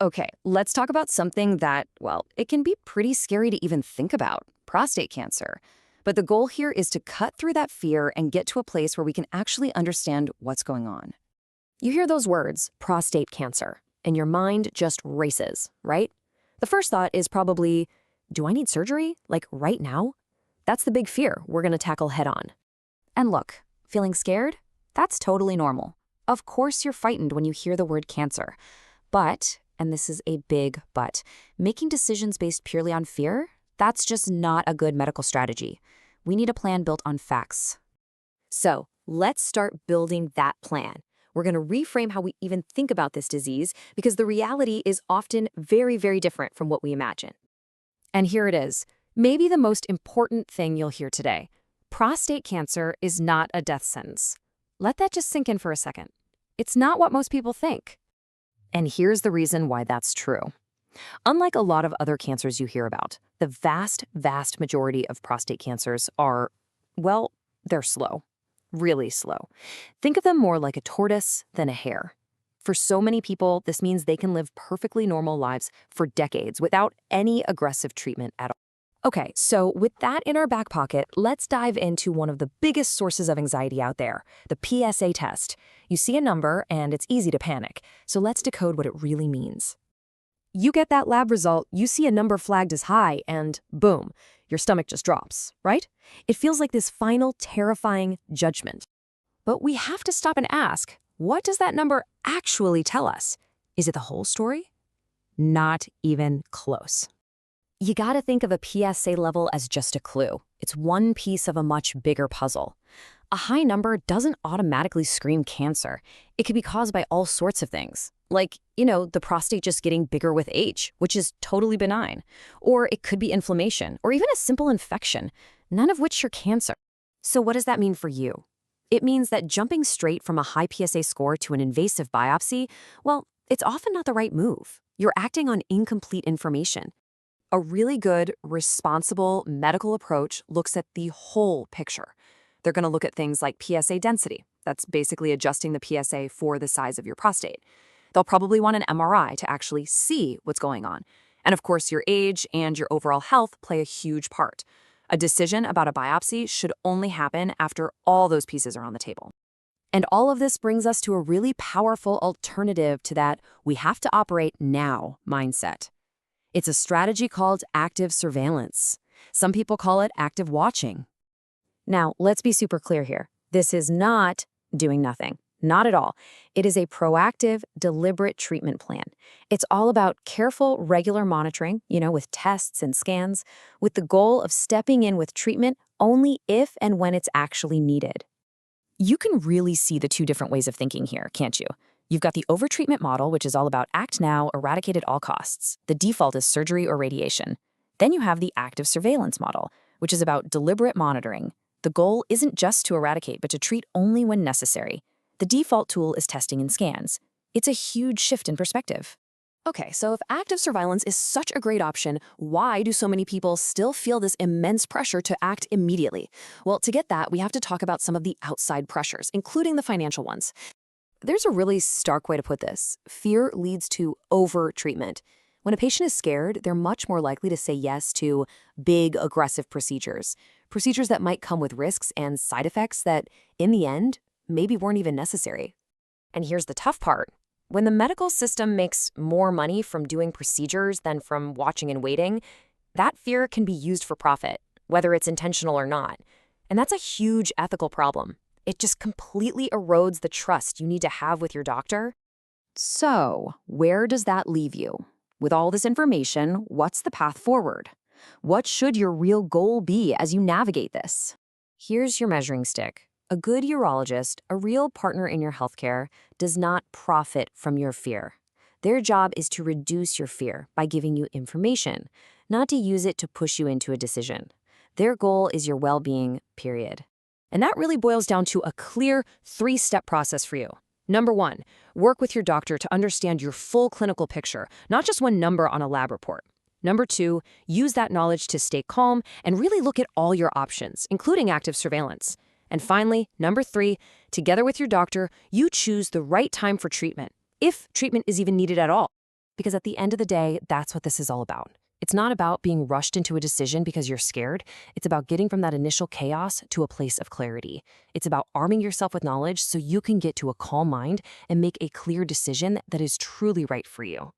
Okay, let's talk about something that, well, it can be pretty scary to even think about: prostate cancer. But the goal here is to cut through that fear and get to a place where we can actually understand what's going on. You hear those words, prostate cancer, and your mind just races, right? The first thought is probably, do I need surgery? Like right now? That's the big fear we're going to tackle head on. And look, feeling scared? That's totally normal. Of course you're frightened when you hear the word cancer. But, and this is a big but, making decisions based purely on fear? That's just not a good medical strategy. We need a plan built on facts. So let's start building that plan. We're going to reframe how we even think about this disease because the reality is often very, very different from what we imagine. And here it is, maybe the most important thing you'll hear today. Prostate cancer is not a death sentence. Let that just sink in for a second. It's not what most people think. And here's the reason why that's true. Unlike a lot of other cancers you hear about, the vast, vast majority of prostate cancers are, well, they're slow. Really slow. Think of them more like a tortoise than a hare. For so many people, this means they can live perfectly normal lives for decades without any aggressive treatment at all. Okay, so with that in our back pocket, let's dive into one of the biggest sources of anxiety out there, the PSA test. You see a number and it's easy to panic, so let's decode what it really means. You get that lab result, you see a number flagged as high, and boom, your stomach just drops, right? It feels like this final, terrifying judgment. But we have to stop and ask, what does that number actually tell us? Is it the whole story? Not even close. You gotta think of a PSA level as just a clue. It's one piece of a much bigger puzzle. A high number doesn't automatically scream cancer. It could be caused by all sorts of things. Like, the prostate just getting bigger with age, which is totally benign. Or it could be inflammation, or even a simple infection, none of which are cancer. So what does that mean for you? It means that jumping straight from a high PSA score to an invasive biopsy, well, it's often not the right move. You're acting on incomplete information. A really good, responsible medical approach looks at the whole picture. They're going to look at things like PSA density. That's basically adjusting the PSA for the size of your prostate. They'll probably want an MRI to actually see what's going on. And of course, your age and your overall health play a huge part. A decision about a biopsy should only happen after all those pieces are on the table. And all of this brings us to a really powerful alternative to that we have to operate now mindset. It's a strategy called active surveillance. Some people call it active watching. Now, let's be super clear here. This is not doing nothing. Not at all. It is a proactive, deliberate treatment plan. It's all about careful, regular monitoring, with tests and scans, with the goal of stepping in with treatment only if and when it's actually needed. You can really see the two different ways of thinking here, can't you? You've got the overtreatment model, which is all about act now, eradicate at all costs. The default is surgery or radiation. Then you have the active surveillance model, which is about deliberate monitoring. The goal isn't just to eradicate, but to treat only when necessary. The default tool is testing and scans. It's a huge shift in perspective. Okay, so if active surveillance is such a great option, why do so many people still feel this immense pressure to act immediately? Well, to get that, we have to talk about some of the outside pressures, including the financial ones. There's a really stark way to put this. Fear leads to over-treatment. When a patient is scared, they're much more likely to say yes to big, aggressive procedures. Procedures that might come with risks and side effects that, in the end, maybe weren't even necessary. And here's the tough part. When the medical system makes more money from doing procedures than from watching and waiting, that fear can be used for profit, whether it's intentional or not. And that's a huge ethical problem. It just completely erodes the trust you need to have with your doctor. So, where does that leave you? With all this information, what's the path forward? What should your real goal be as you navigate this? Here's your measuring stick. A good urologist, a real partner in your healthcare, does not profit from your fear. Their job is to reduce your fear by giving you information, not to use it to push you into a decision. Their goal is your well-being, period. And that really boils down to a clear 3-step process for you. Number 1, work with your doctor to understand your full clinical picture, not just one number on a lab report. Number 2, use that knowledge to stay calm and really look at all your options, including active surveillance. And finally, number 3, together with your doctor, you choose the right time for treatment, if treatment is even needed at all. Because at the end of the day, that's what this is all about. It's not about being rushed into a decision because you're scared. It's about getting from that initial chaos to a place of clarity. It's about arming yourself with knowledge so you can get to a calm mind and make a clear decision that is truly right for you.